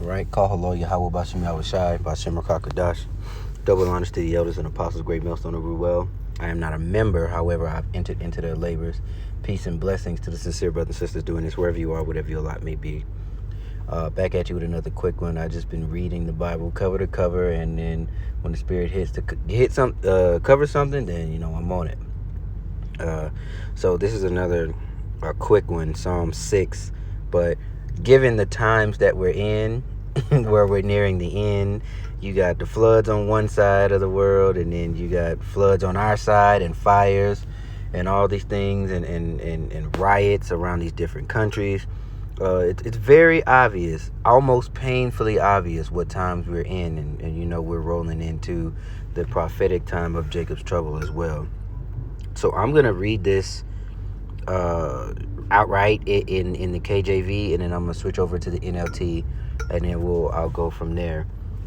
Right? Call hello, Yahweh Bashim Yahushai, Bashim Rakakadash. Double honors to the elders and apostles, great millstone of Ruel. I am not a member, however, I've entered into their labors. Peace and blessings to the sincere brothers and sisters doing this wherever you are, whatever your lot may be. Back at you with another quick one. I just been reading the Bible cover to cover, and then when the Spirit hits to cover something, then I'm on it. So this is another quick one, Psalm 6. But given the times that we're in, where we're nearing the end, you got the floods on one side of the world, and then you got floods on our side, and fires, and all these things, and riots around these different countries. It's very obvious, almost painfully obvious, what times we're in, and we're rolling into the prophetic time of Jacob's trouble as well. So I'm gonna read this outright in the KJV, and then I'm gonna switch over to the NLT, and then I'll go from there.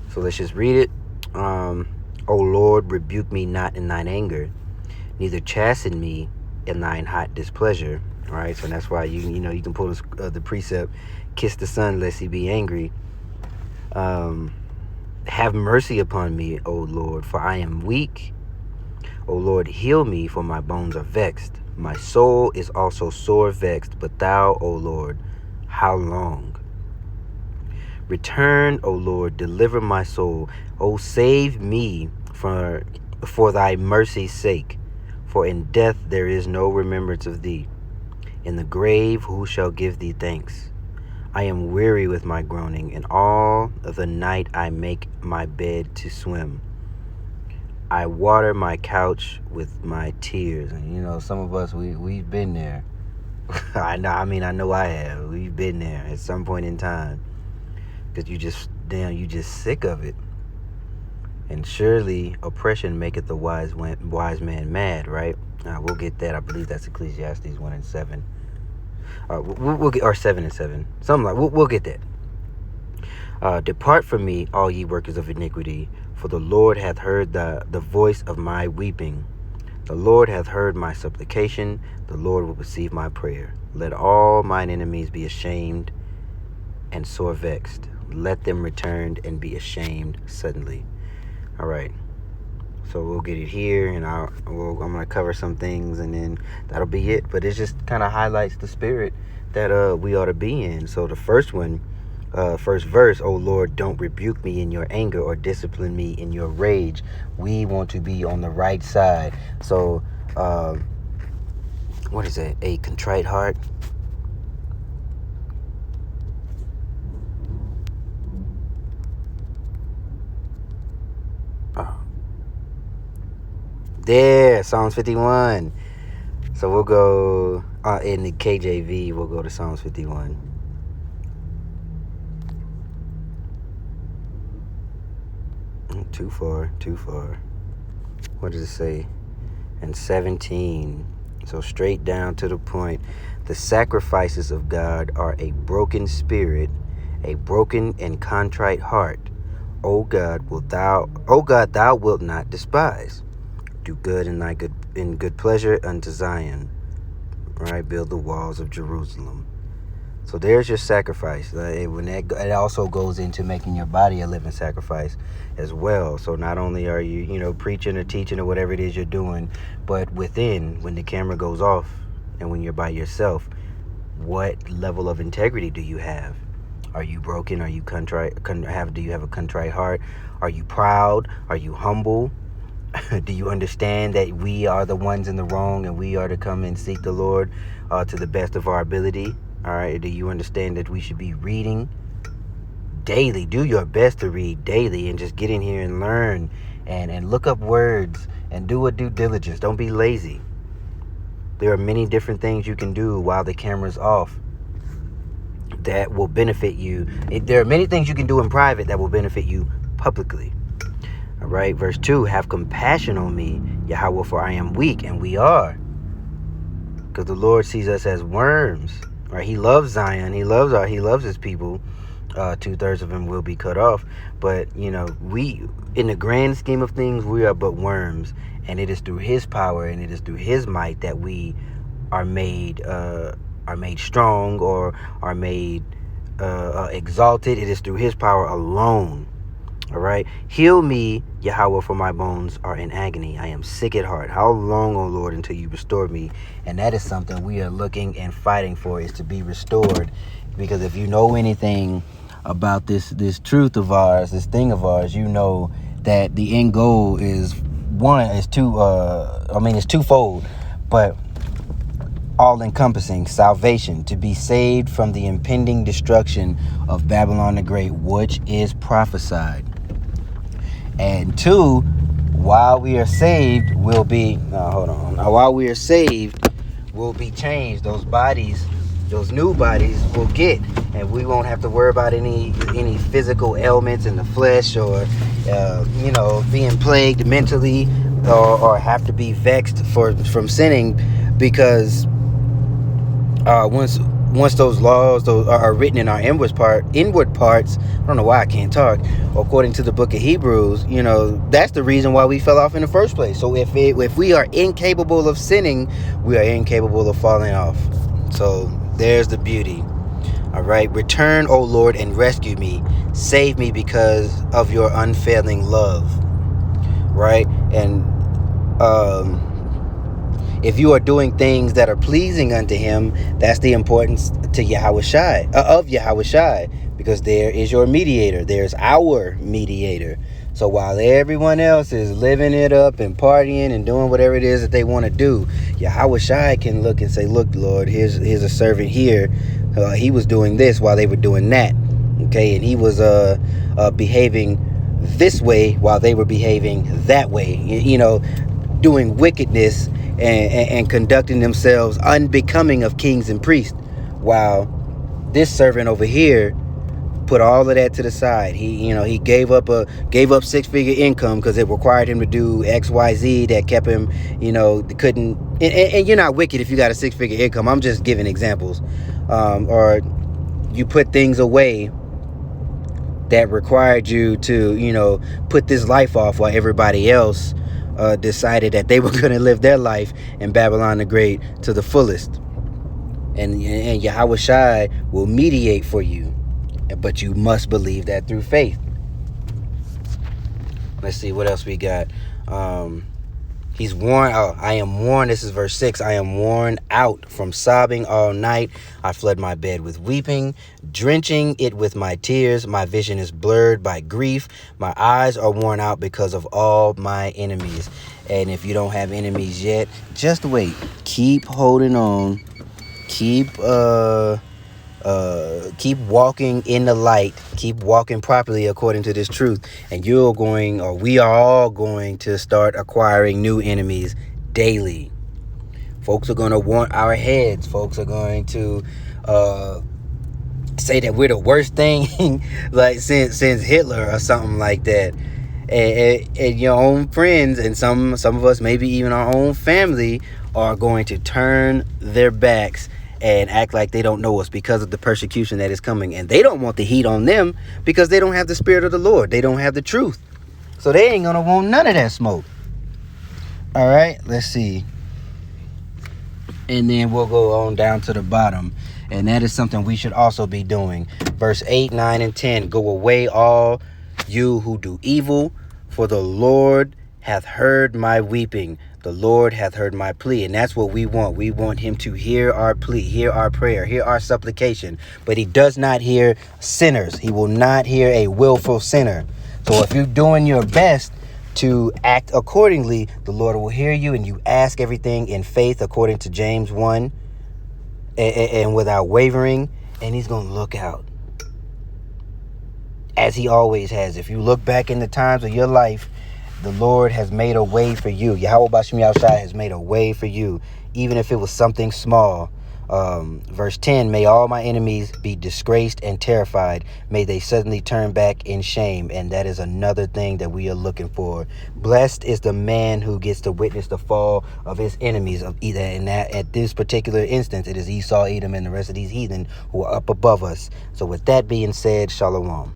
So let's just read it. O Lord, rebuke me not in thine anger, neither chasten me in thine hot displeasure. All right, so that's why you can pull the precept, kiss the son lest he be angry. Have mercy upon me, O Lord, for I am weak. O Lord, heal me, for my bones are vexed. My soul is also sore vexed, but thou, O Lord, how long? Return, O Lord, deliver my soul. O save me for thy mercy's sake. For in death there is no remembrance of thee. In the grave who shall give thee thanks? I am weary with my groaning, and all the night I make my bed to swim. I water my couch with my tears. And some of us, we've been there. I know I have. We've been there at some point in time. Because you just sick of it. And surely oppression maketh the wise man mad, right? We'll get that. I believe that's Ecclesiastes 1:7. We'll get, or 7:7. Something like, we'll get that. Depart from me, all ye workers of iniquity, for the Lord hath heard the voice of my weeping. The Lord hath heard my supplication. The Lord will receive my prayer. Let all mine enemies be ashamed and sore vexed. Let them return and be ashamed suddenly. All right. So we'll get it here, and I'm going to cover some things, and then that'll be it. But it just kind of highlights the spirit that we ought to be in. So the first verse, O Lord, don't rebuke me in your anger or discipline me in your rage. We want to be on the right side. So, what is that? A contrite heart. There, Psalms 51. So we'll go in the KJV. We'll go to Psalms 51. Too far. What does it say? And 17. So straight down to the point. The sacrifices of God are a broken spirit, a broken and contrite heart. O God, thou wilt not despise. Do good in good pleasure unto Zion. Right, build the walls of Jerusalem. So there's your sacrifice. It also goes into making your body a living sacrifice as well. So not only are you, preaching or teaching or whatever it is you're doing, but within, when the camera goes off and when you're by yourself, what level of integrity do you have? Are you broken? Are you contrite? Do you have a contrite heart? Are you proud? Are you humble? Do you understand that we are the ones in the wrong, and we are to come and seek the Lord to the best of our ability? All right. Do you understand that we should be reading daily? Do your best to read daily, and just get in here and learn and look up words and do a due diligence. Don't be lazy. There are many different things you can do while the camera's off that will benefit you. There are many things you can do in private that will benefit you publicly. All right, verse 2, have compassion on me, Yahweh, for I am weak, and we are. Because the Lord sees us as worms. Right? He loves Zion. He loves his people. 2/3 of them will be cut off. But, we, in the grand scheme of things, we are but worms. And it is through his power and it is through his might that we are made strong, or are made exalted. It is through his power alone. All right. Heal me, Yahweh, for my bones are in agony. I am sick at heart. How long, O Lord, until you restore me? And that is something we are looking and fighting for, is to be restored. Because if you know anything about this truth of ours, this thing of ours, you know that the end goal is it's twofold, but all-encompassing: salvation, to be saved from the impending destruction of Babylon the Great, which is prophesied. And two, while we are saved, we'll be changed. Those bodies, those new bodies will get, and we won't have to worry about any physical ailments in the flesh, or being plagued mentally, or have to be vexed from sinning, because once those laws are written in our inward parts, I don't know why I can't talk, according to the book of Hebrews, that's the reason why we fell off in the first place. So if we are incapable of sinning, we are incapable of falling off. So there's the beauty. All right. Return, O Lord, and rescue me. Save me because of your unfailing love. Right. And if you are doing things that are pleasing unto him, that's the importance to of Yahweh, because there is your mediator. There's our mediator. So while everyone else is living it up and partying and doing whatever it is that they want to do, Yahweh can look and say, look, Lord, here's a servant here. He was doing this while they were doing that. Okay. And he was behaving this way while they were behaving that way, doing wickedness and conducting themselves unbecoming of kings and priests, while this servant over here put all of that to the side. He gave up 6-figure income because it required him to do XYZ that kept him, couldn't. And you're not wicked if you got a 6-figure income. I'm just giving examples. Or you put things away that required you to, put this life off while everybody else decided that they were going to live their life in Babylon the Great to the fullest. And Yahweh Shai will mediate for you, but you must believe that through faith. Let's see what else we got. He's worn out. I am worn. This is verse 6. I am worn out from sobbing all night. I flood my bed with weeping, drenching it with my tears. My vision is blurred by grief. My eyes are worn out because of all my enemies. And if you don't have enemies yet, just wait. Keep holding on. Keep walking in the light. Keep walking properly according to this truth, and we are all going to start acquiring new enemies daily. Folks are going to want our heads. Folks are going to say that we're the worst thing like since Hitler or something like that. And your own friends, and some of us, maybe even our own family, are going to turn their backs and act like they don't know us because of the persecution that is coming. And they don't want the heat on them because they don't have the Spirit of the Lord. They don't have the truth. So they ain't going to want none of that smoke. All right, let's see. And then we'll go on down to the bottom. And that is something we should also be doing. Verse 8, 9, and 10. Go away, all you who do evil, for the Lord hath heard my weeping. The Lord hath heard my plea. And that's what we want. We want him to hear our plea, hear our prayer, hear our supplication. But he does not hear sinners. He will not hear a willful sinner. So if you're doing your best to act accordingly, the Lord will hear you, and you ask everything in faith according to James 1 and without wavering, and he's going to look out as he always has. If you look back in the times of your life, the Lord has made a way for you. Yahweh Bashem Yahushua has made a way for you, even if it was something small. Verse 10, may all my enemies be disgraced and terrified. May they suddenly turn back in shame. And that is another thing that we are looking for. Blessed is the man who gets to witness the fall of his enemies. At this particular instance, it is Esau, Edom, and the rest of these heathen who are up above us. So with that being said, Shalom.